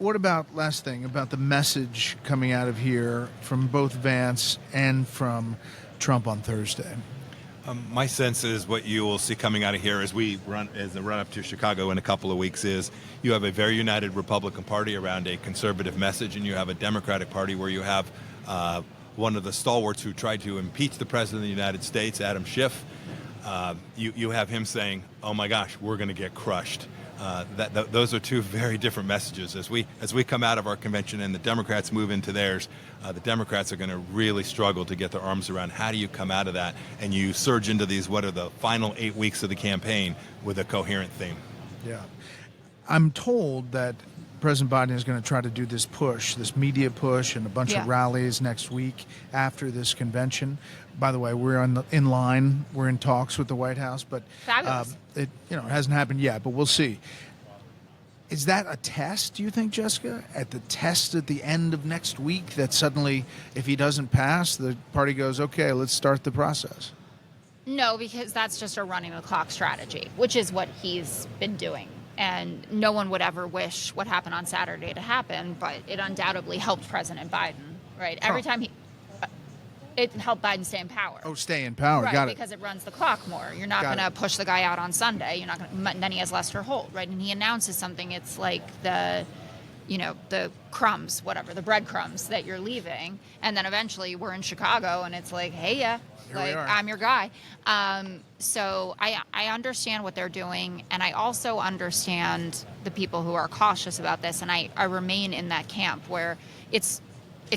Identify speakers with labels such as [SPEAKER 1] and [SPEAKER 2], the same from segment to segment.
[SPEAKER 1] What about, last thing, about the message coming out of here from both Vance and from Trump on Thursday?
[SPEAKER 2] My sense is what you will see coming out of here as the run up to Chicago in a couple of weeks is you have a very united Republican Party around a conservative message, and you have a Democratic Party where you have one of the stalwarts who tried to impeach the President of the United States, Adam Schiff. You have him saying, "Oh my gosh, we're going to get crushed." Those are two very different messages. As we come out of our convention and the Democrats move into theirs, the Democrats are going to really struggle to get their arms around how do you come out of that and you surge into these, what are the final 8 weeks of the campaign with a coherent theme.
[SPEAKER 1] Yeah. I'm told that President Biden is going to try to do this push, this media push, and a bunch of rallies next week after this convention. By the way, we're in line. We're in talks with the White House, but it hasn't happened yet. But we'll see. Is that a test? Do you think, Jessica, at the test at the end of next week, that suddenly, if he doesn't pass, the party goes, "Okay, let's start the process"?
[SPEAKER 3] No, because that's just a running the clock strategy, which is what he's been doing. And no one would ever wish what happened on Saturday to happen, but it undoubtedly helped President Biden, right? Every time it helped Biden stay in power.
[SPEAKER 1] Oh, stay in power,
[SPEAKER 3] right,
[SPEAKER 1] got it.
[SPEAKER 3] Because it runs the clock more. You're not going to push the guy out on Sunday. You're not going to, then he has Lester Holt, right? And he announces something. It's like the crumbs, whatever, the breadcrumbs that you're leaving. And then eventually we're in Chicago and it's like, hey, I'm your guy. So I understand what they're doing. And I also understand the people who are cautious about this. And I remain in that camp where it's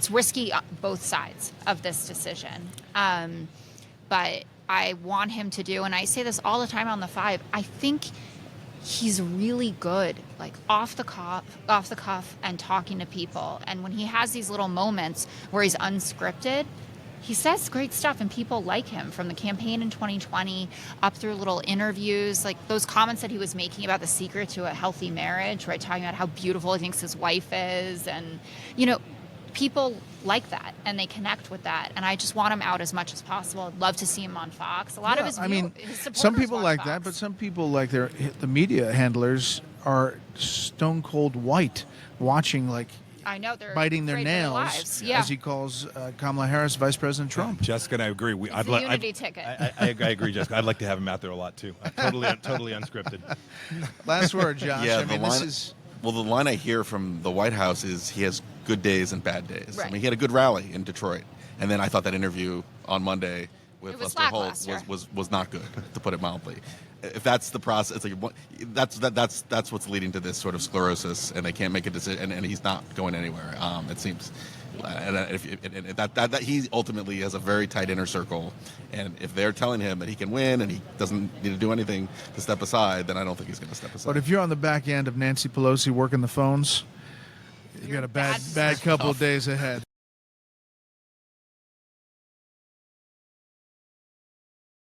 [SPEAKER 3] risky on both sides of this decision. But I want him to do, and I say this all the time on the 5, I think he's really good, like off the cuff and talking to people. And when he has these little moments where he's unscripted, he says great stuff, and people like him, from the campaign in 2020 up through little interviews, like those comments that he was making about the secret to a healthy marriage, right? Talking about how beautiful he thinks his wife is. And, people like that, and they connect with that. And I just want him out as much as possible. I'd love to see him on Fox. A lot of his supporters
[SPEAKER 1] some people
[SPEAKER 3] watch
[SPEAKER 1] like
[SPEAKER 3] Fox.
[SPEAKER 1] that, but some people, like the media handlers, are stone cold white, watching, like,
[SPEAKER 3] I know, they're
[SPEAKER 1] biting their
[SPEAKER 3] afraid for their
[SPEAKER 1] nails,
[SPEAKER 3] lives.
[SPEAKER 1] as he calls Kamala Harris Vice President Trump.
[SPEAKER 2] Jessica and I agree.
[SPEAKER 3] It's a unity ticket.
[SPEAKER 2] I agree, Jessica. I'd like to have him out there a lot too. Totally unscripted.
[SPEAKER 1] Last word, Josh.
[SPEAKER 4] Yeah,
[SPEAKER 1] this is.
[SPEAKER 4] Well, the line I hear from the White House is he has good days and bad days.
[SPEAKER 3] Right.
[SPEAKER 4] I mean, he had a good rally in Detroit, and then I thought that interview on Monday with Lester Holt was not good, to put it mildly. If that's the process, it's like that's what's leading to this sort of sclerosis, and they can't make a decision, and he's not going anywhere. It seems, and that he ultimately has a very tight inner circle, and if they're telling him that he can win and he doesn't need to do anything to step aside, then I don't think he's going to step aside.
[SPEAKER 1] But if you're on the back end of Nancy Pelosi working the phones, you got a bad couple of days ahead.